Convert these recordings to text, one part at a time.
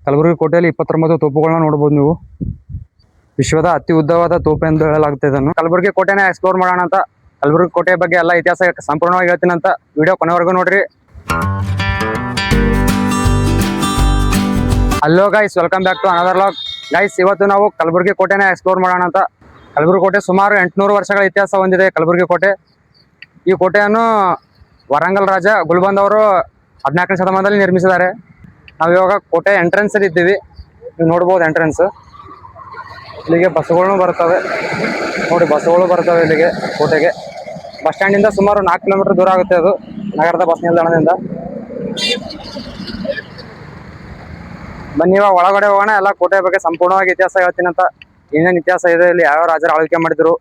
ಕಲಬುರಗಿ ಕೋಟೆಯಲ್ಲಿ 29 ತೋಪುಗಳನ್ನ ನೋಡಬಹುದು ನೀವು. ವಿಶ್ವದ ಅತಿ ಉದ್ದವಾದ ತೋಪು ಎಂದು ಹೇಳಲಾಗುತ್ತೆ ಇದನ್ನು. ಕಲಬುರಗಿ ಕೋಟೆನ ಎಕ್ಸ್ಪ್ಲೋರ್ ಮಾಡೋಣ ಅಂತ, ಕಲಬುರಗಿ ಕೋಟೆ ಬಗ್ಗೆ ಎಲ್ಲ ಇತಿಹಾಸ ಸಂಪೂರ್ಣವಾಗಿ ಹೇಳ್ತೀನಿ ಅಂತ ವಿಡಿಯೋ ಕೊನೆವರೆಗೂ ನೋಡ್ರಿ. Hello guys, welcome back to another vlog. Guys, ಇವತ್ತು ನಾವು ಕಲಬುರಗಿ ಕೋಟೆನ ಎಕ್ಸ್ಪ್ಲೋರ್ ಮಾಡೋಣ ಅಂತ. ಕಲಬುರಗಿ ಕೋಟೆ ಸುಮಾರು 800 ವರ್ಷಗಳ ಇತಿಹಾಸ ಹೊಂದಿದೆ. ಕಲಬುರಗಿ ಕೋಟೆ, ಈ ಕೋಟೆಯನ್ನು ವರಂಗಲ್ ರಾಜ ಗುಲ್ಬಂದ್ ಅವರು 14ನೇ ಶತಮಾನದಲ್ಲಿ ನಿರ್ಮಿಸಿದ್ದಾರೆ. ನಾವು ಇವಾಗ ಕೋಟೆ ಎಂಟ್ರೆನ್ಸ್ ಅಲ್ಲಿ ಇದ್ದೀವಿ. ನೀವು ನೋಡ್ಬೋದು ಎಂಟ್ರೆನ್ಸ್. ಇಲ್ಲಿಗೆ ಬಸ್ಗಳು ಬರ್ತವೆ ನೋಡಿ, ಬಸ್ಗಳು ಬರ್ತವೆ ಇಲ್ಲಿಗೆ ಕೋಟೆಗೆ. ಬಸ್ ಸ್ಟ್ಯಾಂಡಿಂದ ಸುಮಾರು 4 ಕಿಲೋಮೀಟರ್ ದೂರ ಆಗುತ್ತೆ ಅದು, ನಗರದ ಬಸ್ ನಿಲ್ದಾಣದಿಂದ. ಬನ್ನಿ ಇವಾಗ ಒಳಗಡೆ ಹೋಗೋಣ. ಎಲ್ಲ ಕೋಟೆ ಬಗ್ಗೆ ಸಂಪೂರ್ಣವಾಗಿ ಇತಿಹಾಸ ಹೇಳ್ತೀನಿ ಅಂತ, ಏನೇನು ಇತಿಹಾಸ ಇದೆ, ಇಲ್ಲಿ ಯಾವ ರಾಜರು ಆಳ್ವಿಕೆ ಮಾಡಿದ್ರು,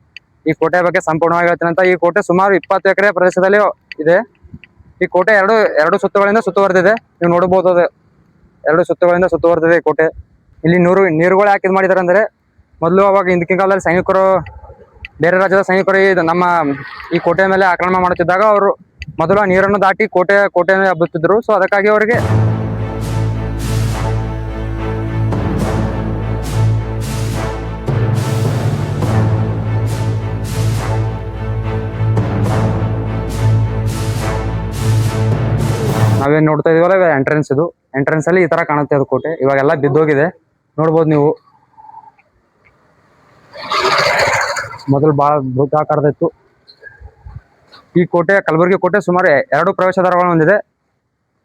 ಈ ಕೋಟೆ ಬಗ್ಗೆ ಸಂಪೂರ್ಣವಾಗಿ ಹೇಳ್ತೀನಿ ಅಂತ. ಈ ಕೋಟೆ ಸುಮಾರು 20 ಎಕರೆ ಪ್ರದೇಶದಲ್ಲಿ ಇದೆ. ಈ ಕೋಟೆ ಎರಡು ಸುತ್ತುಗಳಿಂದ ಸುತ್ತುವರೆದಿದೆ. ನೀವು ನೋಡಬಹುದು, ಅದು 2 ಸುತ್ತುಗಳಿಂದ ಸುತ್ತುವರೆದಿದೆ ಈ ಕೋಟೆ. ಇಲ್ಲಿ ನೀರುಗಳು ಯಾಕೆ ಇದು ಮಾಡಿದ್ದಾರೆ ಅಂದರೆ, ಮೊದಲು ಅವಾಗ ಹಿಂದಿನ ಕಾಲದಲ್ಲಿ ಸೈನಿಕರು, ಬೇರೆ ರಾಜ್ಯದ ಸೈನಿಕರು ನಮ್ಮ ಈ ಕೋಟೆ ಮೇಲೆ ಆಕ್ರಮಣ ಮಾಡುತ್ತಿದ್ದಾಗ ಅವರು ಮೊದಲು ಆ ನೀರನ್ನು ದಾಟಿ ಕೋಟೆಯನ್ನು ಹಬ್ಬುತ್ತಿದ್ರು. ಸೊ ಅದಕ್ಕಾಗಿ ಅವರಿಗೆ ನಾವೇನು ನೋಡ್ತಾ ಇದೀವಲ್ಲ, ಎಂಟ್ರೆನ್ಸ್ ಇದು. ಎಂಟ್ರೆನ್ಸ್ ಅಲ್ಲಿ ಈ ತರ ಕಾಣುತ್ತೆ ಅದು ಕೋಟೆ. ಇವಾಗೆಲ್ಲ ಬಿದ್ದೋಗಿದೆ, ನೋಡ್ಬೋದು ನೀವು. ಮೊದಲು ಬಹಳ ಬೃಹದಾಕಾರದಿತ್ತು ಈ ಕೋಟೆ. ಕಲಬುರಗಿ ಕೋಟೆ ಸುಮಾರು 2 ಪ್ರವೇಶ ದ್ವಾರಗಳನ್ನು ಹೊಂದಿದೆ.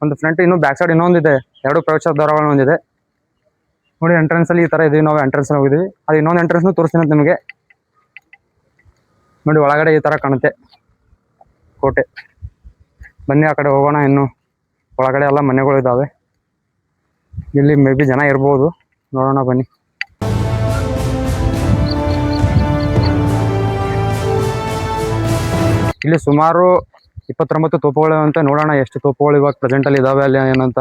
ಒಂದು ಫ್ರಂಟ್, ಇನ್ನು ಬ್ಯಾಕ್ ಸೈಡ್ ಇನ್ನೊಂದಿದೆ. 2 ಪ್ರವೇಶ ದ್ವಾರಗಳನ್ನು ಹೊಂದಿದೆ ನೋಡಿ. ಎಂಟ್ರೆನ್ಸ್ ಅಲ್ಲಿ ಈ ತರ ಇದೀವಿ ನಾವು. ಎಂಟ್ರೆನ್ಸ್ ಹೋಗಿದೀವಿ. ಅದು ಇನ್ನೊಂದು ಎಂಟ್ರೆನ್ಸ್ ತೋರಿಸ್ತೀನಿ ಅಂತ ನಿಮಗೆ. ನೋಡಿ, ಒಳಗಡೆ ಈ ತರ ಕಾಣುತ್ತೆ ಕೋಟೆ. ಬನ್ನಿ ಆ ಕಡೆ ಹೋಗೋಣ. ಇನ್ನು ಒಳಗಡೆ ಎಲ್ಲ ಮನೆಗಳು ಇದ್ದಾವೆ. ಇಲ್ಲಿ ಮೇ ಬಿ ಜನ ಇರ್ಬೋದು, ನೋಡೋಣ ಬನ್ನಿ. ಇಲ್ಲಿ ಸುಮಾರು 29 ತೋಪುಗಳು ಅಂತ. ನೋಡೋಣ ಎಷ್ಟು ತೋಪುಗಳು ಇವಾಗ ಪ್ರೆಸೆಂಟ್ ಅಲ್ಲಿ ಇದಾವೆ ಅಲ್ಲಿ ಏನಂತ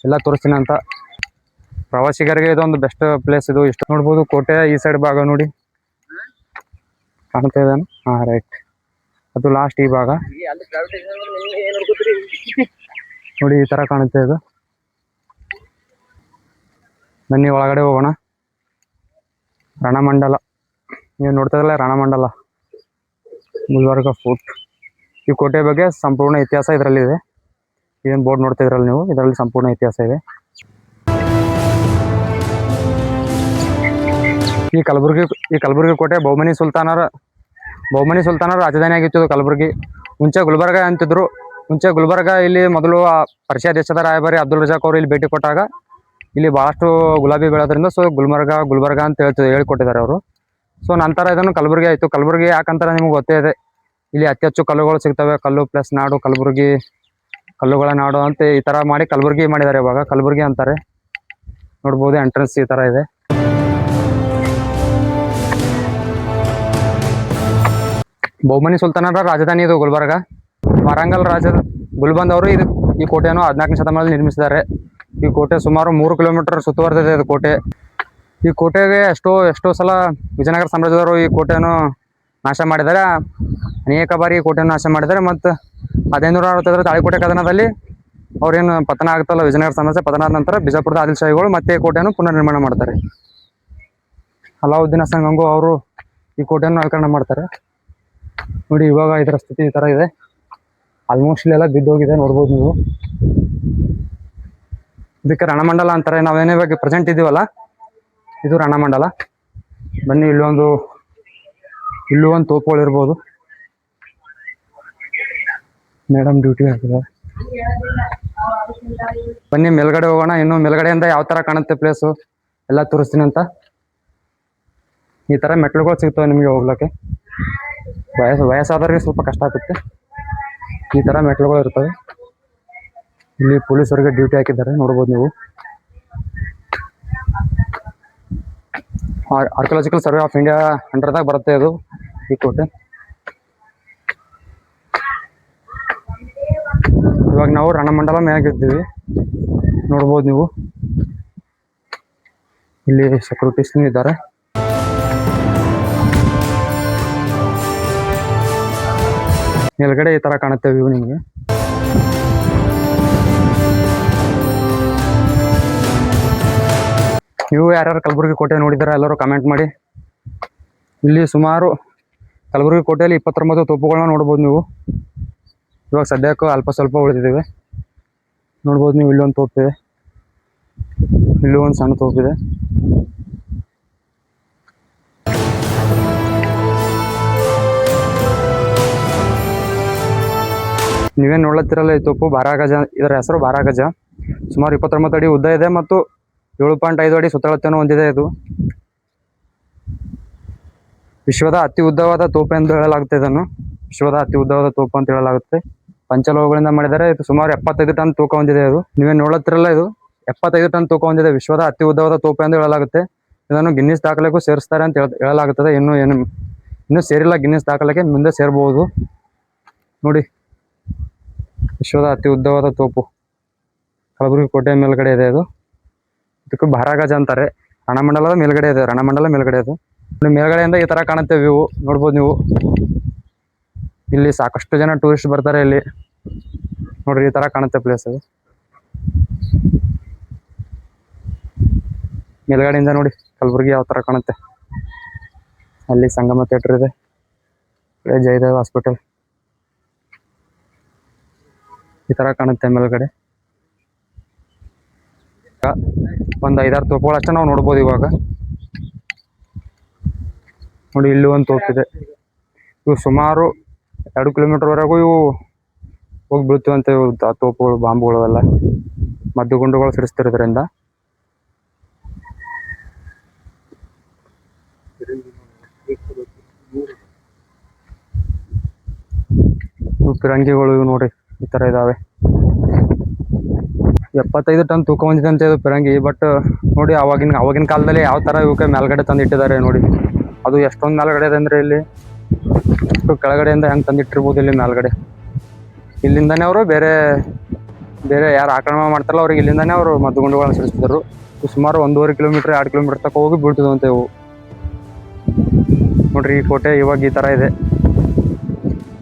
ಎಲ್ಲ ತೋರಿಸ್ತೀನಿ ಅಂತ. ಪ್ರವಾಸಿಗರಿಗೆ ಇದೊಂದು ಬೆಸ್ಟ್ ಪ್ಲೇಸ್ ಇದು. ಇಷ್ಟು ನೋಡ್ಬೋದು ಕೋಟೆ. ಈ ಸೈಡ್ ಭಾಗ ನೋಡಿ ಕಾಣ್ತಾ ಇದ್ದಾನೆ. ಹಾ, ರೈಟ್, ಅದು ಲಾಸ್ಟ್ ಈ ಭಾಗ ನೋಡಿ. ಈ ತರ ಕಾಣುತ್ತೆ ಇದು. ಬನ್ನಿ ಒಳಗಡೆ ಹೋಗೋಣ. ರಣಮಂಡಲ, ನೀವು ನೋಡ್ತಾ ಇದ್ರಲ್ಲ, ರಣಮಂಡಲ ಗುಲ್ಬರ್ಗ ಫೋರ್ಟ್. ಈ ಕೋಟೆ ಬಗ್ಗೆ ಸಂಪೂರ್ಣ ಇತಿಹಾಸ ಇದರಲ್ಲಿದೆ. ಏನು ಬೋರ್ಡ್ ನೋಡ್ತಾ ಇದ್ರಲ್ಲ ನೀವು, ಇದರಲ್ಲಿ ಸಂಪೂರ್ಣ ಇತಿಹಾಸ ಇದೆ. ಈ ಕಲಬುರಗಿ ಕೋಟೆ ಬಹುಮನಿ ಸುಲ್ತಾನರ ರಾಜಧಾನಿ ಆಗಿತ್ತು ಕಲಬುರಗಿ. ಮುಂಚೆ ಗುಲ್ಬರ್ಗ ಅಂತಿದ್ರು. ಮುಂಚೆ ಗುಲ್ಬರ್ಗ, ಇಲ್ಲಿ ಮೊದಲು ಪರ್ಷಿಯಾ ದೇಶದ ರಾಯಭಾರಿ ಅಬ್ದುಲ್ ರಜಾಕ್ ಅವರು ಇಲ್ಲಿ ಭೇಟಿ ಕೊಟ್ಟಾಗ ಇಲ್ಲಿ ಬಹಳಷ್ಟು ಗುಲಾಬಿ ಬೆಳೆದ್ರಿಂದ ಸೊ ಗುಲ್ಬರ್ಗ ಅಂತ ಹೇಳಿಕೊಟ್ಟಿದ್ದಾರೆ ಅವರು. ಸೊ ನಂತರ ಇದನ್ನು ಕಲಬುರಗಿ ಆಯಿತು. ಕಲಬುರಗಿ ಯಾಕಂತಾರೆ ನಿಮ್ಗೆ ಗೊತ್ತೇ ಇದೆ. ಇಲ್ಲಿ ಅತಿ ಹೆಚ್ಚು ಕಲ್ಲುಗಳು ಸಿಗ್ತವೆ. ಕಲ್ಲು ಪ್ಲಸ್ ನಾಡು, ಕಲಬುರಗಿ ಕಲ್ಲುಗಳ ನಾಡು ಅಂತ ಈ ತರ ಮಾಡಿ ಕಲಬುರಗಿ ಮಾಡಿದ್ದಾರೆ. ಇವಾಗ ಕಲಬುರಗಿ ಅಂತಾರೆ. ನೋಡ್ಬೋದು ಎಂಟ್ರೆನ್ಸ್ ಈ ತರ ಇದೆ. ಬಹುಮನಿ ಸುಲ್ತಾನರ ರಾಜಧಾನಿ ಇದು ಗುಲ್ಬರ್ಗ. ವರಂಗಲ್ ರಾಜ ಗುಲ್ಬಂದ್ ಅವರು ಈ ಕೋಟೆಯನ್ನು 14ನೇ ಶತಮಾನದಲ್ಲಿ ನಿರ್ಮಿಸಿದ್ದಾರೆ. ಈ ಕೋಟೆ ಸುಮಾರು 3 ಕಿಲೋಮೀಟರ್ ಸುತ್ತುವರೆದಿದೆ ಇದು ಕೋಟೆ. ಈ ಕೋಟೆಗೆ ಎಷ್ಟೋ ಸಲ ವಿಜಯನಗರ ಸಾಮ್ರಾಜ್ಯದವರು ಈ ಕೋಟೆಯನ್ನು ನಾಶ ಮಾಡಿದ್ದಾರೆ. ಅನೇಕ ಬಾರಿ ಈ ಕೋಟೆಯನ್ನು ನಾಶ ಮಾಡಿದ್ದಾರೆ. ಮತ್ತು 1565ರ ತಾಳಿಕೋಟೆ ಕದನದಲ್ಲಿ ಅವ್ರೇನು ಪತನ ಆಗುತ್ತಲ್ಲ, ವಿಜಯನಗರ ಸಾಮ್ರಾಜ್ಯ ಪತನ ಆದ ನಂತರ ಬಿಜಾಪುರದ ಆದಿಲ್ ಶಾಹಿಗಳು ಮತ್ತೆ ಈ ಕೋಟೆಯನ್ನು ಪುನರ್ ನಿರ್ಮಾಣ ಮಾಡ್ತಾರೆ. ಅಲಾವುದ್ದೀನ್ ಹಸನ್ ಗಂಗು ಅವರು ಈ ಕೋಟೆಯನ್ನು ನವೀಕರಣ ಮಾಡ್ತಾರೆ ನೋಡಿ. ಇವಾಗ ಇದರ ಸ್ಥಿತಿ ಈ ತರ ಇದೆ. ಆಲ್ಮೋಸ್ಟ್ ಇಲ್ಲೆಲ್ಲ ಬಿದ್ದೋಗಿದೆ, ನೋಡ್ಬೋದು ನೀವು. ಇದಕ್ಕೆ ರಣಮಂಡಲ ಅಂತಾರೆ. ನಾವೇನೇ ಇವಾಗ ಪ್ರೆಸೆಂಟ್ ಇದೀವಲ್ಲ, ಇದು ರಣಮಂಡಲ. ಬನ್ನಿ, ಇಲ್ಲೂ ಒಂದು ತೋಪುಗಳು ಇರ್ಬೋದು. ಮೇಡಮ್ ಡ್ಯೂಟಿ ಹಾಕಿದ್ದಾರೆ. ಬನ್ನಿ ಮೇಲ್ಗಡೆ ಹೋಗೋಣ. ಇನ್ನು ಮೇಲ್ಗಡೆಯಿಂದ ಯಾವ ತರ ಕಾಣುತ್ತೆ ಪ್ಲೇಸು ಎಲ್ಲ ತೋರಿಸ್ತೀನಿ ಅಂತ. ಈ ತರ ಮೆಟ್ಲುಗಳು ಸಿಗ್ತವೆ ನಿಮಗೆ ಹೋಗ್ಲಿಕ್ಕೆ. ವಯಸ್ಸಾದವ್ರಿಗೆ ಸ್ವಲ್ಪ ಕಷ್ಟ ಆಗುತ್ತೆ. ಈ ತರ ಮೆಟ್ಲುಗಳು ಇರ್ತವೆ. ಇಲ್ಲಿ ಪೊಲೀಸರಿಗೆ ಡ್ಯೂಟಿ ಹಾಕಿದ್ದಾರೆ, ನೋಡ್ಬೋದು ನೀವು. ಆರ್ಕಿಯಾಲಜಿಕಲ್ ಸರ್ವೆ ಆಫ್ ಇಂಡಿಯಾ ಅಂಡರ್ದಾಗ ಬರುತ್ತೆ ಇದು ಈ ಕೋಟೆ. ಇವಾಗ ನಾವು ರಣಮಂಡಲ ಮ್ಯಾಗಿದ್ದೀವಿ, ನೋಡ್ಬೋದು ನೀವು. ಇಲ್ಲಿ ಸೆಕ್ಯೂರಿಟೀಸ್ನೂ ಇದ್ದಾರೆ. ಮೇಲ್ಗಡೆ ಈ ತರ ಕಾಣುತ್ತೆ ವ್ಯೂ ನಿಮಗೆ. ನೀವು ಯಾರ್ಯಾರು ಕಲಬುರಗಿ ಕೋಟೆ ನೋಡಿದಾರ ಎಲ್ಲರೂ ಕಮೆಂಟ್ ಮಾಡಿ. ಇಲ್ಲಿ ಸುಮಾರು ಕಲಬುರಗಿ ಕೋಟೆಯಲ್ಲಿ 29 ತೋಪುಗಳನ್ನ ನೋಡ್ಬೋದು ನೀವು. ಇವಾಗ ಸದ್ಯಕ್ಕೂ ಅಲ್ಪ ಸ್ವಲ್ಪ ಉಳಿದಿದ್ದೇವೆ. ನೋಡ್ಬೋದು ನೀವು, ಇಲ್ಲೊಂದು ತೋಪಿದೆ, ಇಲ್ಲೂ ಒಂದು ಸಣ್ಣ ತೋಪಿದೆ. ನೀವೇನು ನೋಡ್ಲತ್ತಿರಲ್ಲ, ಈ ತೋಪು ಬಾರಾಗಜ. ಇದರ ಹೆಸರು ಬಾರಾಗಜ. ಸುಮಾರು 29 ಅಡಿ ಉದ್ದ ಇದೆ ಮತ್ತು 7.5 ಅಡಿ ಸುತ್ತಳತೆಯನ್ನು ಹೊಂದಿದೆ. ಇದು ವಿಶ್ವದ ಅತಿ ಉದ್ದವಾದ ತೋಪು ಎಂದು ಹೇಳಲಾಗುತ್ತೆ. ಇದನ್ನು ವಿಶ್ವದ ಅತಿ ಉದ್ದವಾದ ತೋಪು ಅಂತ ಹೇಳಲಾಗುತ್ತೆ. ಪಂಚಲೋಹಗಳಿಂದ ಮಾಡಿದರೆ. ಇದು ಸುಮಾರು 75 ಟನ್ ತೂಕ ಹೊಂದಿದೆ. ಇದು ನೀವೇನು ನೋಡ್ಲತ್ತಿರಲ್ಲ, ಇದು 75 ಟನ್ ತೂಕ ಹೊಂದಿದೆ. ವಿಶ್ವದ ಅತಿ ಉದ್ದವಾದ ತೋಪು ಎಂದು ಹೇಳಲಾಗುತ್ತೆ. ಇದನ್ನು ಗಿನ್ನಿಸ್ ದಾಖಲೆಗೂ ಸೇರಿಸ್ತಾರೆ ಅಂತ ಹೇಳಲಾಗುತ್ತದೆ. ಇನ್ನೂ ಸೇರಿಲ್ಲ ಗಿನ್ನಿಸ್ ದಾಖಲೆಗೆ, ಮುಂದೆ ಸೇರಬಹುದು. ನೋಡಿ, ವಿಶ್ವದ ಅತಿ ಉದ್ದವಾದ ತೋಪು ಕಲಬುರಗಿ ಕೋಟೆಯ ಮೇಲ್ಗಡೆ ಇದೆ. ಇದು ಇದಕ್ಕೂ ಬಾರಾಗಜ ಅಂತಾರೆ. ರಣಮಂಡಲದ ಮೇಲ್ಗಡೆ ಇದೆ, ರಣಮಂಡಲ ಮೇಲ್ಗಡೆ ಇದೆ. ಮೇಲ್ಗಡೆಯಿಂದ ಈ ತರ ಕಾಣುತ್ತೆ ವ್ಯೂ, ನೋಡ್ಬೋದು ನೀವು. ಇಲ್ಲಿ ಸಾಕಷ್ಟು ಜನ ಟೂರಿಸ್ಟ್ ಬರ್ತಾರೆ. ಇಲ್ಲಿ ನೋಡ್ರಿ, ಈ ತರ ಕಾಣುತ್ತೆ ಪ್ಲೇಸ್. ಅದು ಮೇಲ್ಗಡೆಯಿಂದ ನೋಡಿ ಕಲಬುರಗಿ ಯಾವ ತರ ಕಾಣುತ್ತೆ. ಅಲ್ಲಿ ಸಂಗಮ ಥಿಯೇಟರ್ ಇದೆ, ಜಯದೇವ್ ಹಾಸ್ಪಿಟಲ್. ಈ ತರ ಕಾಣುತ್ತೆ ಮೇಲ್ಗಡೆ. ಒಂದು 5-6 ತೋಪುಗಳಷ್ಟೇ ನಾವು ನೋಡ್ಬೋದು ಇವಾಗ. ನೋಡಿ, ಇಲ್ಲಿ ಒಂದು ತೋಪಿದೆ. ಇವು ಸುಮಾರು 2 ಕಿಲೋಮೀಟರ್ ವರೆಗೂ ಇವು ಹೋಗಿ ಬೀಳ್ತೀವಂತೆ. ಇವು ತೋಪುಗಳು, ಬಾಂಬುಗಳು ಎಲ್ಲ ಮದ್ದುಗುಂಡುಗಳು ಸಿಡಿಸ್ತಿರೋದ್ರಿಂದ. ಇವು ಪಿರಂಗಿಗಳು, ಇವು ನೋಡಿ ಈ ತರ ಇದಾವೆ. 75 ಟನ್ ತೂಕ ಹೊಂದಿದೆ ಅಂತ ಇದು ಪಿರಂಗಿ. ಬಟ್ ನೋಡಿ, ಅವಾಗಿನ ಕಾಲದಲ್ಲಿ ಯಾವ ತರ ಇವಕ್ಕೆ ಮೇಲ್ಗಡೆ ತಂದು ಇಟ್ಟಿದ್ದಾರೆ ನೋಡಿ. ಅದು ಎಷ್ಟೊಂದು ಮೇಲ್ಗಡೆ ಇದೆ ಅಂದ್ರೆ, ಇಲ್ಲಿ ಅಷ್ಟು ಕೆಳಗಡೆಯಿಂದ ಹೆಂಗೆ ತಂದಿಟ್ಟಿರ್ಬೋದು ಇಲ್ಲಿ ಮೇಲ್ಗಡೆ. ಇಲ್ಲಿಂದಾನೇ ಅವರು ಬೇರೆ ಯಾರು ಆಕ್ರಮಣ ಮಾಡ್ತಾರಲ್ಲ ಅವ್ರಿಗೆ ಇಲ್ಲಿಂದಾನೇ ಅವರು ಮದ್ದುಗುಂಡುಗಳನ್ನ ಸಿಡಿಸ್ತಿದ್ರು. ಸುಮಾರು 1.5 ಕಿಲೋಮೀಟರ್ 2 ಕಿಲೋಮೀಟರ್ ತಕ್ಕ ಹೋಗಿ ಬೀಳ್ತಿದ್ವಂತೆ ಇವು. ನೋಡ್ರಿ, ಈ ಕೋಟೆ ಇವಾಗ ಈ ತರ ಇದೆ.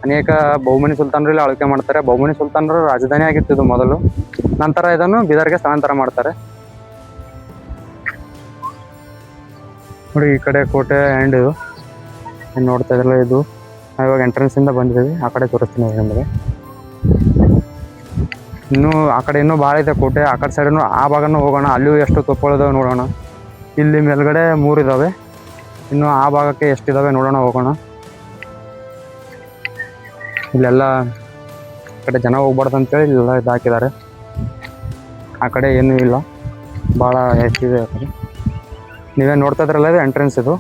ಅನೇಕ ಬಹುಮನಿ ಸುಲ್ತಾನರಲ್ಲಿ ಆಳ್ವಿಕೆ ಮಾಡ್ತಾರೆ. ಬಹುಮನಿ ಸುಲ್ತಾನರ ರಾಜಧಾನಿ ಆಗಿತ್ತು ಮೊದಲು. ನಂತರ ಇದನ್ನು ಬೀದರ್ಗೆ ಸ್ಥಳಾಂತರ ಮಾಡ್ತಾರೆ. ನೋಡಿ, ಈ ಕಡೆ ಕೋಟೆ ಎಂಡ್. ಇದು ಏನು ನೋಡ್ತಾ ಇದ್ರಲ್ಲ, ಇದು ಇವಾಗ ಎಂಟ್ರೆನ್ಸ್ ಇಂದ ಬಂದಿದ್ದೀವಿ. ಆ ಕಡೆ ತೋರಿಸ್ತೀನಿ ನಿಮಗೆ. ಆ ಕಡೆ ಇನ್ನೂ ಭಾಳ ಇದೆ ಕೋಟೆ. ಆ ಕಡೆ ಸೈಡ್ನು ಆ ಭಾಗನೂ ಹೋಗೋಣ. ಅಲ್ಲಿಯೂ ಎಷ್ಟು ತೋಪುಗಳಿದಾವೆ ನೋಡೋಣ. ಇಲ್ಲಿ ಮೇಲ್ಗಡೆ 3 ಇದಾವೆ. ಇನ್ನು ಆ ಭಾಗಕ್ಕೆ ಎಷ್ಟಿದಾವೆ ನೋಡೋಣ, ಹೋಗೋಣ. ಇಲ್ಲೆಲ್ಲ ಕಡೆ ಜನ ಹೋಗ್ಬಾರ್ದು ಅಂತೇಳಿ ಇಲ್ಲೆಲ್ಲ ಇದು ಹಾಕಿದ್ದಾರೆ. ಆ ಕಡೆ ಏನೂ ಇಲ್ಲ, ಭಾಳ ಹೆಚ್ಚಿದೆ ಆ ಕಡೆ. ನೀವೇ ನೋಡ್ತಾ ಇದ್ರಲ್ಲ, ಇದು ಎಂಟ್ರೆನ್ಸ್. ಇದು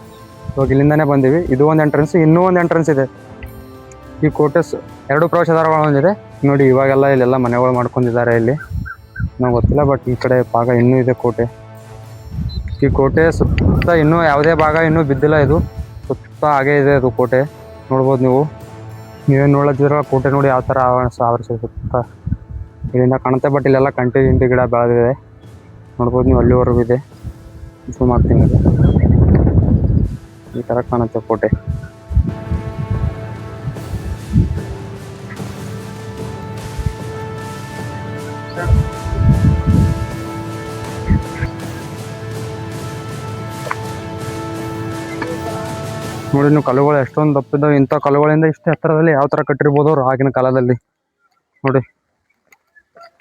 ಇವಾಗ ಇಲ್ಲಿಂದಾನೇ ಬಂದೀವಿ. ಇದು ಒಂದು ಎಂಟ್ರೆನ್ಸ್, ಇನ್ನೂ ಒಂದು ಎಂಟ್ರೆನ್ಸ್ ಇದೆ. ಈ ಕೋಟೆ 2 ಪ್ರವೇಶದ್ವಾರಗಳು ಹೊಂದಿದೆ. ನೋಡಿ, ಇವಾಗೆಲ್ಲ ಇಲ್ಲೆಲ್ಲ ಮನೆಗಳು ಮಾಡ್ಕೊಂಡಿದ್ದಾರೆ. ಇಲ್ಲಿ ನಂಗೆ ಗೊತ್ತಿಲ್ಲ, ಬಟ್ ಈ ಕಡೆ ಭಾಗ ಇನ್ನೂ ಇದೆ ಕೋಟೆ. ಈ ಕೋಟೆ ಸುತ್ತ ಇನ್ನೂ ಯಾವುದೇ ಭಾಗ ಇನ್ನೂ ಬಿದ್ದಿಲ್ಲ. ಇದು ಸುತ್ತ ಹಾಗೆ ಇದೆ ಅದು ಕೋಟೆ, ನೋಡ್ಬೋದು ನೀವು. ನೀವೇನು ನೋಡ್ಲತ್ತಿದ್ರ ಕೋಟೆ ನೋಡಿ ಯಾವ ಥರ ಆವರಿಸಿದೆ ಸುತ್ತ. ಇಲ್ಲಿಂದ ಕಾಣುತ್ತೆ, ಬಟ್ ಇಲ್ಲೆಲ್ಲ ಕಂಟಿ ಗಿಡ ಬೆಳೆದಿದೆ. ನೋಡ್ಬೋದು ನೀವು, ಅಲ್ಲಿವರೆಗೂ ಇದೆ. ಝೂಮ್ ಮಾಡ್ತೀನಿ. ಈ ಥರ ಕಾಣುತ್ತೆ ಕೋಟೆ. ನೋಡಿ, ನೀವು ಕಲ್ಲುಗಳು ಎಷ್ಟೊಂದು ದಪ್ಪಿದ್ದಾವೆ. ಇಂಥ ಕಲ್ಲುಗಳಿಂದ ಇಷ್ಟು ಎತ್ತರದಲ್ಲಿ ಯಾವ ಥರ ಕಟ್ಟಿರ್ಬೋದು ಅವ್ರು ಆಗಿನ ಕಾಲದಲ್ಲಿ. ನೋಡಿ,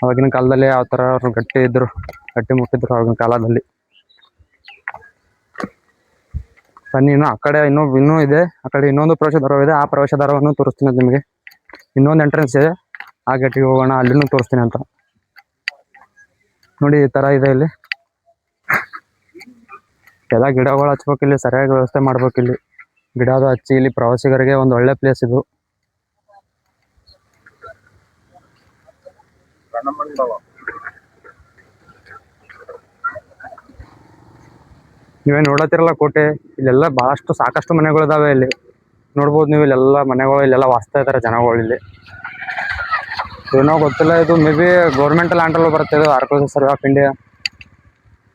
ಆವಾಗಿನ ಕಾಲದಲ್ಲಿ ಯಾವ ಥರ ಅವ್ರು ಗಟ್ಟಿ ಮುಟ್ಟಿದ್ರು ಆಗಿನ ಕಾಲದಲ್ಲಿ. ಬನ್ನಿ, ಇನ್ನು ಆ ಕಡೆ ಇನ್ನೂ ಇದೆ. ಆ ಕಡೆ ಇನ್ನೊಂದು ಪ್ರವೇಶದ್ವಾರವಿದೆ. ಆ ಪ್ರವೇಶದ್ವಾರವನ್ನು ತೋರಿಸ್ತೀನಿ ನಿಮಗೆ. ಇನ್ನೊಂದು ಎಂಟ್ರೆನ್ಸ್ ಇದೆ, ಆ ಗೇಟಿಗೆ ಹೋಗೋಣ, ಅಲ್ಲಿನೂ ತೋರಿಸ್ತೀನಿ ಅಂತ. ನೋಡಿ, ಈ ಥರ ಇದೆ. ಇಲ್ಲಿ ಎಲ್ಲ ಗಿಡಗಳು ಹಚ್ಬೇಕು, ಇಲ್ಲಿ ಸರಿಯಾಗಿ ವ್ಯವಸ್ಥೆ ಮಾಡ್ಬೇಕು. ಇಲ್ಲಿ ಗಿಡದ ಹಚ್ಚಿ ಇಲ್ಲಿ ಪ್ರವಾಸಿಗರಿಗೆ ಒಂದು ಒಳ್ಳೆ ಪ್ಲೇಸ್ ಇದು. ನೀವೇನು ನೋಡತ್ತಿರಲ್ಲ ಕೋಟೆ, ಇಲ್ಲೆಲ್ಲ ಸಾಕಷ್ಟು ಮನೆಗಳಿದಾವೆ. ಇಲ್ಲಿ ನೋಡ್ಬೋದು ನೀವು, ಇಲ್ಲೆಲ್ಲ ಮನೆಗಳು, ಇಲ್ಲೆಲ್ಲ ವಾಸ್ತಾ ಇದ್ದಾರೆ ಜನಗಳು. ಇಲ್ಲಿ ಏನೋ ಗೊತ್ತಿಲ್ಲ, ಇದು ಮೇ ಬಿ ಗೌರ್ಮೆಂಟ್ ಲ್ಯಾಂಡಲ್ಲೂ ಬರುತ್ತೆ. ಇದು archaeology survey of India,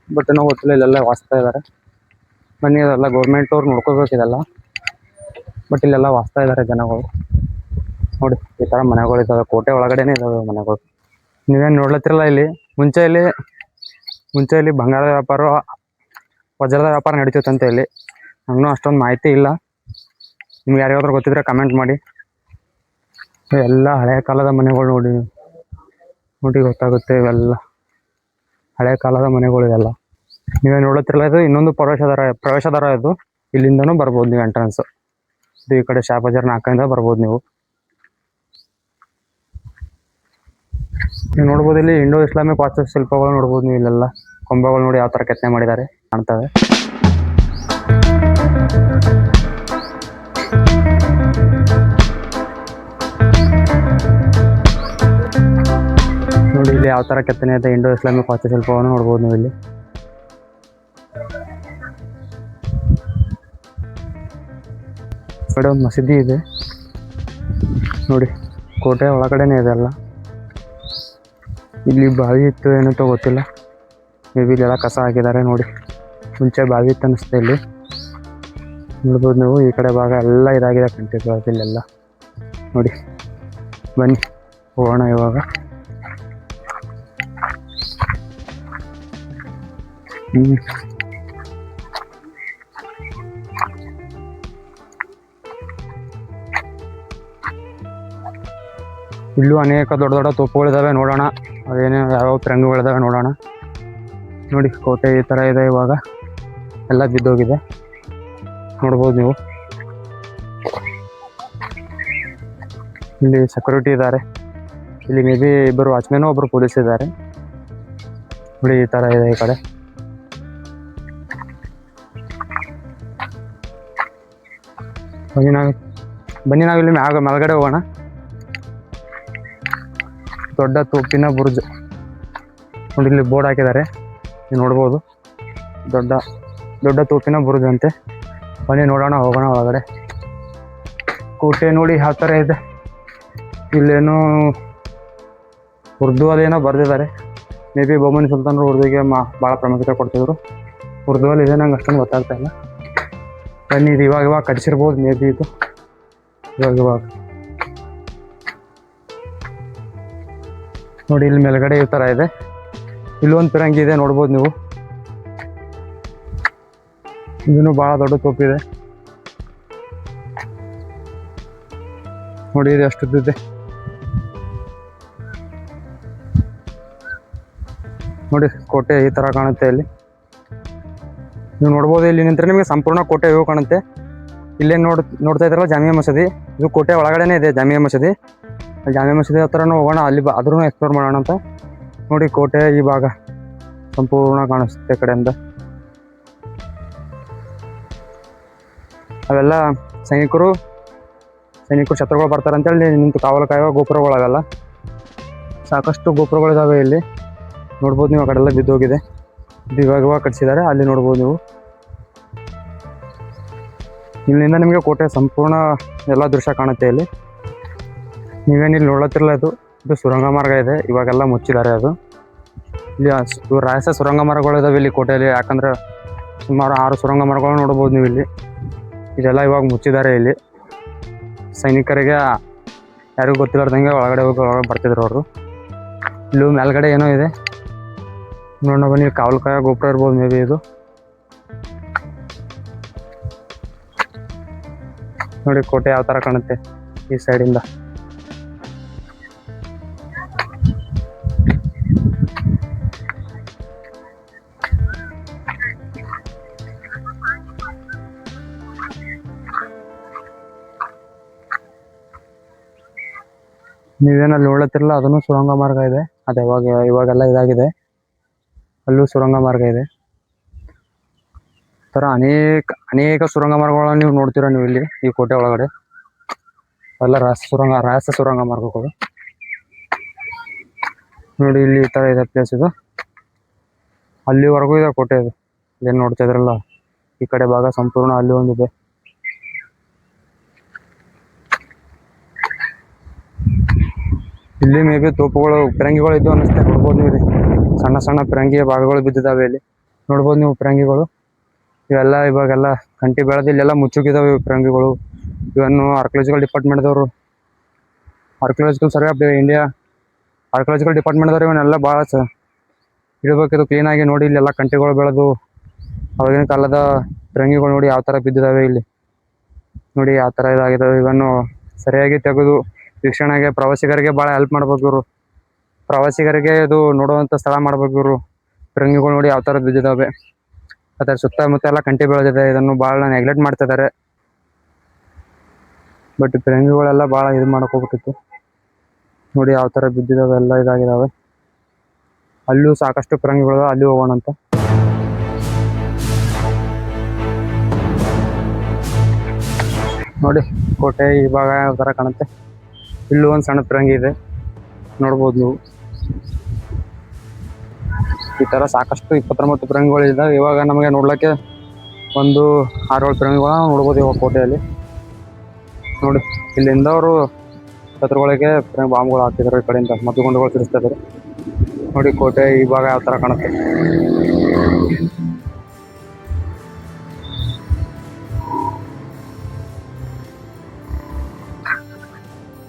but ಏನೋ ಗೊತ್ತಿಲ್ಲ. ಇಲ್ಲೆಲ್ಲ ವಾಸ್ತಾ ಇದ್ದಾರೆ. ಬನ್ನಿ, ಇದೆಲ್ಲ ಗೌರ್ಮೆಂಟ್ ಅವ್ರು ನೋಡ್ಕೋಬೇಕಿದೆಲ್ಲ, ಬಟ್ ಇಲ್ಲೆಲ್ಲ ವಾಸ್ತಾ ಇದ್ದಾರೆ ಜನಗಳು. ನೋಡಿ, ಈ ಥರ ಮನೆಗಳು ಇದ್ದಾವೆ. ಕೋಟೆ ಒಳಗಡೆನೇ ಇದ್ದಾವೆ ಮನೆಗಳು. ನೀವೇನು ನೋಡ್ಲತ್ತಿರಲ್ಲ, ಇಲ್ಲಿ ಮುಂಚೆ ಇಲ್ಲಿ ಬಂಗಾರದ ವ್ಯಾಪಾರ ವಜ್ರದ ವ್ಯಾಪಾರ ನಡೀತೈತಂತೆ ಇಲ್ಲಿ. ನಂಗೂ ಅಷ್ಟೊಂದು ಮಾಹಿತಿ ಇಲ್ಲ, ನಿಮ್ಗೆ ಯಾರಿಗಾದ್ರೂ ಗೊತ್ತಿದ್ರೆ ಕಮೆಂಟ್ ಮಾಡಿ. ಎಲ್ಲ ಹಳೆಯ ಕಾಲದ ಮನೆಗಳು ನೋಡಿ ನೋಡಿ ಗೊತ್ತಾಗುತ್ತೆ. ಇವೆಲ್ಲ ಹಳೆ ಕಾಲದ ಮನೆಗಳು ಇವೆಲ್ಲ. ನೀವೇ ನೋಡುತ್ತಿರಲ್ಲ, ಇದು ಇನ್ನೊಂದು ಪ್ರವೇಶ ದ್ವಾರ ಇದು. ಇಲ್ಲಿಂದನೂ ಬರ್ಬೋದು ನೀವು ಎಂಟ್ರೆನ್ಸ್. ಇದು ಈ ಕಡೆ ಶಾ ಬಜಾರ್ 4 ಬರ್ಬೋದು ನೀವು. ನೀವು ನೋಡ್ಬೋದು ಇಲ್ಲಿ ಇಂಡೋ ಇಸ್ಲಾಮಿಕ್ ವಾಸ್ತುಶಿಲ್ಪಗಳು ನೋಡ್ಬೋದು ನೀವು. ಇಲ್ಲೆಲ್ಲ ಕೊಂಬೆಗಳು ನೋಡಿ ಯಾವ ತರ ಕೆತ್ತನೆ ಮಾಡಿದ್ದಾರೆ ಕಾಣ್ತವೆ. ನೋಡಿ ಇಲ್ಲಿ ಯಾವ ತರ ಕೆತ್ತನೆ ಇದೆ, ಇಂಡೋ ಇಸ್ಲಾಮಿಕ್ ವಾಸ್ತುಶಿಲ್ಪವನ್ನು ನೋಡ್ಬೋದು ನೀವು ಇಲ್ಲಿ. ಕಡೆ ಒಂದು ಮಸೀದಿ ಇದೆ ನೋಡಿ, ಕೋಟೆ ಒಳಗಡೆನೆ ಇದೆ ಎಲ್ಲ. ಇಲ್ಲಿ ಬಾವಿ ಇತ್ತು ಏನಂತ ಗೊತ್ತಿಲ್ಲ, ಮೇ ಬಿ ಇಲ್ಲೆಲ್ಲ ಕಸ ಹಾಕಿದ್ದಾರೆ ನೋಡಿ. ಮುಂಚೆ ಬಾವಿ ಇತ್ತು ಅನಿಸುತ್ತೆ ಇಲ್ಲಿ. ನೋಡ್ಬೋದು ನೀವು ಈ ಕಡೆ ಭಾಗ ಎಲ್ಲ ಇದಾಗಿದೆ ಕಂಟಿಗಳು ಇಲ್ಲೆಲ್ಲ ನೋಡಿ. ಬನ್ನಿ ಹೋಗೋಣ ಇವಾಗ. ಇಲ್ಲೂ ಅನೇಕ ದೊಡ್ಡ ದೊಡ್ಡ ತೋಪುಗಳಿದಾವೆ, ನೋಡೋಣ ಅದೇನೇ ಯಾವ್ಯಾವ ರಂಗುಗಳಿದಾವೆ ನೋಡೋಣ. ನೋಡಿ ಕೋಟೆ ಈ ತರ ಇದೆ, ಇವಾಗ ಎಲ್ಲ ಬಿದ್ದೋಗಿದೆ ನೋಡ್ಬೋದು ನೀವು. ಇಲ್ಲಿ ಸೆಕ್ಯೂರಿಟಿ ಇದ್ದಾರೆ, ಇಲ್ಲಿ ಮೇ ಬಿ ಇಬ್ಬರು ವಾಚ್ಮೆನ್ ಒಬ್ರು ಪೊಲೀಸ್ ಇದ್ದಾರೆ ನೋಡಿ. ಈ ತರ ಇದೆ ಈ ಕಡೆ. ಬನ್ನಿ ನಾವಿಲ್ಲಿ ಮೇಲ್ಗಡೆ ಹೋಗೋಣ. ದೊಡ್ಡ ತೋಪಿನ ಬುರ್ಜ್ ನೋಡಿ, ಇಲ್ಲಿ ಬೋರ್ಡ್ ಹಾಕಿದ್ದಾರೆ, ನೀವು ನೋಡ್ಬೋದು. ದೊಡ್ಡ ದೊಡ್ಡ ತೋಪಿನ ಬುರ್ಜ್ ಅಂತೆ. ಬನ್ನಿ ನೋಡೋಣ, ಹೋಗೋಣ ಒಳಗಡೆ. ಕೋಟೆ ನೋಡಿ ಯಾವ ಥರ ಇದೆ. ಇಲ್ಲೇನೋ ಉರ್ದು ಅದೇನೋ ಬರೆದಿದ್ದಾರೆ. ಮೇ ಬಿ ಬಹಮನಿ ಸುಲ್ತಾನರು ಉರ್ದುಗೆ ಭಾಳ ಪ್ರಾಮುಖ್ಯತೆ ಕೊಡ್ತಿದ್ರು. ಉರ್ದು ಅಲ್ಲಿ ಇದೆ, ನಂಗೆ ಅಷ್ಟೊಂದು ಗೊತ್ತಾಗ್ತಾ ಇಲ್ಲ. ಬನ್ನಿ, ಇದು ಇವಾಗ ಕಟ್ಸಿರ್ಬೋದು ಮೇ ಬಿ. ಇದು ಇವಾಗ ನೋಡಿ, ಇಲ್ಲಿ ಮೇಲ್ಗಡೆ ಈ ಥರ ಇದೆ. ಇಲ್ಲೊಂದು ಪಿರಂಗಿ ಇದೆ ನೋಡ್ಬೋದು ನೀವು. ಇದನ್ನು ಭಾಳ ದೊಡ್ಡ ತೋಪಿದೆ ನೋಡಿ, ಇದು ಎಷ್ಟುದ್ದಿದೆ ನೋಡಿ. ಕೋಟೆ ಈ ಥರ ಕಾಣುತ್ತೆ ಇಲ್ಲಿ, ನೀವು ನೋಡ್ಬೋದು. ಇಲ್ಲಿ ನಿಂತರೆ ನಿಮಗೆ ಸಂಪೂರ್ಣ ಕೋಟೆ ವ್ಯೂ ಕಾಣುತ್ತೆ. ಇಲ್ಲೇ ನೋಡ್ತಾ ಇದ್ರಲ್ಲ ಜಾಮಿಯಾ ಮಸೀದಿ, ಇದು ಕೋಟೆ ಒಳಗಡೆನೇ ಇದೆ ಜಾಮಿಯಾ ಮಸೀದಿ. ಜಾಮಿಯಾ ಮಸೀದಿ ಹತ್ರನೂ ಹೋಗೋಣ, ಅಲ್ಲಿ ಅದ್ರೂ ಎಕ್ಸ್ಪ್ಲೋರ್ ಮಾಡೋಣ ಅಂತ. ನೋಡಿ ಕೋಟೆ ಈ ಭಾಗ ಸಂಪೂರ್ಣ ಕಾಣಿಸುತ್ತೆ ಕಡೆಯಿಂದ. ಅವೆಲ್ಲ ಸೈನಿಕರು ಶತ್ರುಗಳು ಬರ್ತಾರೆ ಅಂತೇಳಿ ನಿಂತು ಕಾವಲು ಕಾಯುವ ಗೋಪುರಗಳು ಅವೆಲ್ಲ. ಸಾಕಷ್ಟು ಗೋಪುರಗಳಿದಾವೆ ಇಲ್ಲಿ ನೋಡ್ಬೋದು ನೀವು. ಆ ಕಡೆ ಎಲ್ಲ ಬಿದ್ದೋಗಿದೆ, ಇದು ಇವಾಗ ಕಟ್ಸಿದ್ದಾರೆ. ಅಲ್ಲಿ ನೋಡ್ಬೋದು ನೀವು. ಇಲ್ಲಿಂದ ನಿಮಗೆ ಕೋಟೆ ಸಂಪೂರ್ಣ ಎಲ್ಲ ದೃಶ್ಯ ಕಾಣುತ್ತೆ ಇಲ್ಲಿ. ನೀವೇನಿಲ್ಲಿ ನೋಡತ್ತಿರಲ್ಲ, ಇದು ಸುರಂಗ ಮಾರ್ಗ ಇದೆ, ಇವಾಗೆಲ್ಲ ಮುಚ್ಚಿದ್ದಾರೆ ಅದು. ಇಲ್ಲಿ ರಹಸ್ಯ ಸುರಂಗ ಮಾರ್ಗಗಳು ಇದಾವೆ ಇಲ್ಲಿ ಕೋಟೆಯಲ್ಲಿ. ಯಾಕಂದ್ರೆ ಸುಮಾರು 6 ಸುರಂಗ ಮಾರ್ಗಗಳು ನೋಡ್ಬೋದು ನೀವು ಇಲ್ಲಿ. ಇದೆಲ್ಲ ಇವಾಗ ಮುಚ್ಚಿದ್ದಾರೆ ಇಲ್ಲಿ. ಸೈನಿಕರಿಗೆ ಯಾರಿಗೂ ಗೊತ್ತಿಲ್ಲಾರ್ದಂಗೆ ಒಳಗಡೆ ಬರ್ತಿದ್ರು ಅವರು. ಇಲ್ಲೂ ಮೇಲ್ಗಡೆ ಏನೋ ಇದೆ ನೋಡೋಣ ಬನ್ನಿ. ಕಾವಲು ಕಾಯ ಗೋಪುರ ಇರ್ಬೋದು ಮೇ ಬಿ ಇದು. ನೋಡಿ ಕೋಟೆ ಯಾವ ಥರ ಕಾಣುತ್ತೆ ಈ ಸೈಡಿಂದ. ನೀವೇನಲ್ಲಿ ನೋಡತ್ತಿರಲ್ಲ, ಅದನ್ನು ಸುರಂಗ ಮಾರ್ಗ ಇದೆ. ಅದು ಇವಾಗೆಲ್ಲ ಇದಾಗಿದೆ. ಅಲ್ಲೂ ಸುರಂಗ ಮಾರ್ಗ ಇದೆ. ಥರ ಅನೇಕ ಸುರಂಗ ಮಾರ್ಗಗಳನ್ನು ನೀವು ನೋಡ್ತೀರಾ ನೀವು ಇಲ್ಲಿ ಈ ಕೋಟೆ ಒಳಗಡೆ. ಎಲ್ಲ ರಹಸ್ಯ ಸುರಂಗ ಮಾರ್ಗಗಳು ನೋಡಿ. ಇಲ್ಲಿ ಈ ಥರ ಇದೆ ಪ್ಲೇಸ್ ಇದು. ಅಲ್ಲಿವರೆಗೂ ಇದೆ ಕೋಟೆ ಇದು. ಏನು ನೋಡ್ತಾ ಇದ್ರಲ್ಲ ಈ ಕಡೆ ಭಾಗ ಸಂಪೂರ್ಣ ಅಲ್ಲಿ ಒಂದಿದೆ. ಇಲ್ಲಿ ಮೇ ಬಿ ತೋಪುಗಳು ಪಿರಂಗಿಗಳು ಇದ್ದು ಅನ್ನಿಸ್ತೇ. ನೋಡ್ಬೋದು ನೀವು ಸಣ್ಣ ಸಣ್ಣ ಪಿರಂಗಿಯ ಭಾಗಗಳು ಬಿದ್ದಿದ್ದಾವೆ ಇಲ್ಲಿ. ನೋಡ್ಬೋದು ನೀವು ಪಿರಂಗಿಗಳು. ಇವೆಲ್ಲ ಇವಾಗೆಲ್ಲ ಕಂಟಿ ಬೆಳೆದು ಇಲ್ಲೆಲ್ಲ ಮುಚ್ಚುಗಿದಾವೆ ಇವು ಪಿರಂಗಿಗಳು. ಇವನ್ನು ಆರ್ಕಿಯಾಲಜಿಕಲ್ ಡಿಪಾರ್ಟ್ಮೆಂಟ್ದವರು, archaeological survey of India archaeological ಡಿಪಾರ್ಟ್ಮೆಂಟ್ದವ್ರು ಇವನ್ನೆಲ್ಲ ಭಾಳ ಇಡಬೇಕಿದು ಕ್ಲೀನಾಗಿ. ನೋಡಿ ಇಲ್ಲೆಲ್ಲ ಕಂಟಿಗಳು ಬೆಳೆದು ಅವಾಗಿನ ಕಾಲದ ರಂಗಿಗಳು ನೋಡಿ ಯಾವ ತರ ಬಿದ್ದಿದಾವೆ ಇಲ್ಲಿ ನೋಡಿ ಯಾವ ತರ ಇದಾಗಿದಾವೆ. ಇವನ್ನು ಸರಿಯಾಗಿ ತೆಗೆದು ವೀಕ್ಷಣೆಗೆ ಪ್ರವಾಸಿಗರಿಗೆ ಬಹಳ ಹೆಲ್ಪ್ ಮಾಡ್ಬೇಕು ಇವರು. ಪ್ರವಾಸಿಗರಿಗೆ ಇದು ನೋಡುವಂತ ಸ್ಥಳ ಮಾಡ್ಬೇಕು ಇವರು. ರಂಗಿಗಳು ನೋಡಿ ಯಾವ ತರ ಬಿದ್ದಿದಾವೆ. ಅದರ ಸುತ್ತಮುತ್ತ ಎಲ್ಲ ಕಂಟಿ ಬೆಳೆದಿದೆ. ಇದನ್ನು ಬಹಳ ನೆಗ್ಲೆಕ್ಟ್ ಮಾಡ್ತಿದ್ದಾರೆ. ಬಟ್ ರಂಗಿಗಳೆಲ್ಲ ಬಹಳ ಇದು ಮಾಡಕ್ ಹೋಗ್ಬೇಕಿತ್ತು. ನೋಡಿ ಯಾವ ತರ ಬಿದ್ದಿದಾವೆ, ಎಲ್ಲ ಇದಾಗಿದಾವೆ. ಅಲ್ಲೂ ಸಾಕಷ್ಟು ಪಿರಂಗಿಗಳು, ಅಲ್ಲಿ ಹೋಗೋಣ ಅಂತ. ನೋಡಿ ಕೋಟೆ ಈ ಭಾಗ ಯಾವ ತರ ಕಾಣುತ್ತೆ. ಇಲ್ಲೂ ಒಂದು ಸಣ್ಣ ಪಿರಂಗಿ ಇದೆ, ನೋಡ್ಬೋದು ನೀವು. ಈ ತರ ಸಾಕಷ್ಟು 29 ಪಿರಂಗಿಗಳು ಇದಾವೆ. ಇವಾಗ ನಮಗೆ ನೋಡ್ಲಿಕ್ಕೆ ಒಂದು 6-7 ಪಿರಂಗಿಗಳ ನೋಡ್ಬೋದು ಇವಾಗ ಕೋಟೆಯಲ್ಲಿ. ನೋಡಿ ಇಲ್ಲಿಂದ ಅವರು ಶತ್ರುಗಳಿಗೆ ಬಾಂಬ್ಗಳು ಹಾಕ್ತಿದ್ರು, ಈ ಕಡೆಯಿಂದ ಮದ್ದುಗುಂಡುಗಳು ಸಿಡಿಸ್ತಾ ಇದ್ರು. ನೋಡಿ ಕೋಟೆ ಈ ಭಾಗ ಯಾವ ತರ ಕಾಣುತ್ತೆ.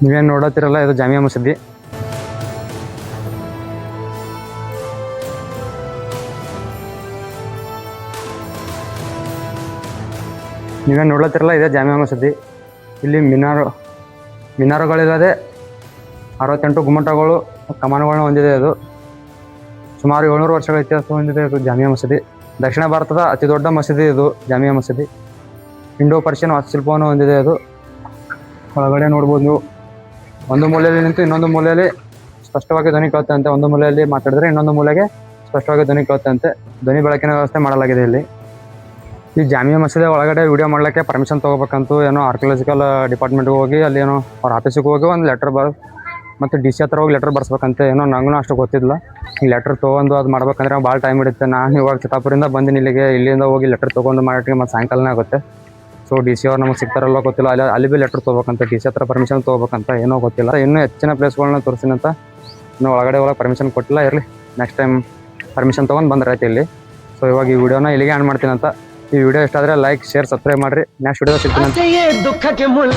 ನೀವೇನ್ ನೋಡತ್ತಿರಲ್ಲ, ಇದು ಜಾಮಿಯಾ ಮಸೀದಿ. ನೀವೇನ್ ನೋಡ್ಲತ್ತಿರಲ್ಲ, ಇದೆ ಜಾಮಿಯಾ ಮಸೀದಿ. ಇಲ್ಲಿ ಮಿನಾರುಗಳಿಲ್ಲದೆ 68 ಗುಮ್ಮಟಗಳು, ಕಮಾನುಗಳನ್ನ ಹೊಂದಿದೆ. ಇದು ಸುಮಾರು 700 ವರ್ಷಗಳ ಇತಿಹಾಸ ಹೊಂದಿದೆ. ಇದು ಜಾಮಿಯಾ ಮಸೀದಿ ದಕ್ಷಿಣ ಭಾರತದ ಅತಿ ದೊಡ್ಡ ಮಸೀದಿ ಇದು ಜಾಮಿಯಾ ಮಸೀದಿ. ಇಂಡೋ ಪರ್ಷಿಯನ್ ವಾಸ್ತುಶಿಲ್ಪವನ್ನು ಹೊಂದಿದೆ. ಇದು ಒಳಗಡೆ ನೋಡ್ಬೋದು ನೀವು. ಒಂದು ಮೂಲೆಯಲ್ಲಿ ನಿಂತು ಇನ್ನೊಂದು ಮೂಲೆಯಲ್ಲಿ ಸ್ಪಷ್ಟವಾಗಿ ಧ್ವನಿ ಕೇಳುತ್ತಂತೆ. ಒಂದು ಮೂಲೆಯಲ್ಲಿ ಮಾತಾಡಿದ್ರೆ ಇನ್ನೊಂದು ಮೂಲೆಗೆ ಸ್ಪಷ್ಟವಾಗಿ ಧ್ವನಿ ಕೇಳುತ್ತಂತೆ. ಧ್ವನಿ ಬೆಳಕಿನ ವ್ಯವಸ್ಥೆ ಮಾಡಲಾಗಿದೆ ಇಲ್ಲಿ. ಈ ಜಾಮಿಯಾ ಮಸೀದಿ ಒಳಗಡೆ ವಿಡಿಯೋ ಮಾಡ್ಲಿಕ್ಕೆ ಪರ್ಮಿಷನ್ ತೊಗೋಬೇಕಂತೂ ಏನೋ ಆರ್ಕಿಯಾಲಜಿಕಲ್ ಡಿಪಾರ್ಟ್ಮೆಂಟ್ಗೆ ಹೋಗಿ ಅಲ್ಲಿ ಏನೋ ಅವ್ರ ಆಫೀಸಿಗೆ ಹೋಗಿ ಒಂದು ಲೆಟರ್ ಮತ್ತು DC ಹತ್ರ ಹೋಗಿ ಲೆಟರ್ ಬರ್ಸ್ಬೇಕಂತೆ. ಏನೋ ನಂಗೂ ಅಷ್ಟು ಗೊತ್ತಿಲ್ಲ. ಈ ಲೆಟರ್ ತೊಗೊಂಡು ಅದು ಮಾಡ್ಬೇಕಂದ್ರೆ ಭಾಳ ಟೈಮ್ ಹಿಡಿಯುತ್ತೆ. ನಾನು ಇವಾಗ ಚಿತ್ತಾಪುರಿಂದ ಬಂದಿನಿ ಇಲ್ಲಿಗೆ. ಇಲ್ಲಿಂದ ಹೋಗಿ ಲೆಟರ್ ತೊಗೊಂಡು ಮಾಡೋಕ್ಕೆ ಮತ್ತು ಸಾಯಂಕಾಲನೇ ಆಗುತ್ತೆ. ಸೊ DC ಅವ್ರು ನಮಗೆ ಸಿಗ್ತಾರಲ್ಲ ಗೊತ್ತಿಲ್ಲ. ಅಲ್ಲಿ ಭೀ ಲೆಟರ್ ತೊಗೋಬೇಕಂತ, DC ಹತ್ರ ಪರ್ಮಿಷನ್ ತೊಗೋಬೇಕಂತ, ಏನೋ ಗೊತ್ತಿಲ್ಲ. ಇನ್ನೂ ಹೆಚ್ಚಿನ ಪ್ಲೇಸ್ಗಳನ್ನ ತೋರಿಸಿನಂತ ಇನ್ನೂ ಒಳಗಡೆ ಪರ್ಮಿಷನ್ ಕೊಟ್ಟಿಲ್ಲ. ಇರಲಿ, ನೆಕ್ಸ್ಟ್ ಟೈಮ್ ಪರ್ಮಿಷನ್ ತೊಗೊಂಡು ಬಂದ್ರೆ ಆಯ್ತು ಇಲ್ಲಿ. ಸೊ ಇವಾಗ ಈ ವಿಡಿಯೋನ ಇಲ್ಲಿಗೆ ಆನ್ ಮಾಡ್ತೀನಂತ. ಈ ವಿಡಿಯೋ ಇಷ್ಟ ಆದರೆ ಲೈಕ್, ಶೇರ್, ಸಬ್ಸ್ಕ್ರೈಬ್ ಮಾಡ್ರಿ. ನೆಕ್ಸ್ಟ್ ವಿಡಿಯೋ ಸಿಗ್ತೀನಿ. ದುಃಖಕ್ಕೆ ಮುಳ್ಳ,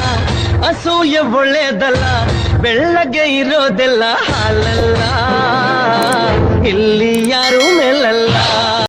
ಅಸೂಯೆ ಒಳ್ಳೆಯದಲ್ಲ, ಬೆಳ್ಳಗೆ ಇರೋದೆಲ್ಲ ಹಾಲಲ್ಲ, ಇಲ್ಲಿ ಯಾರು ಮೇಲಲ್ಲ.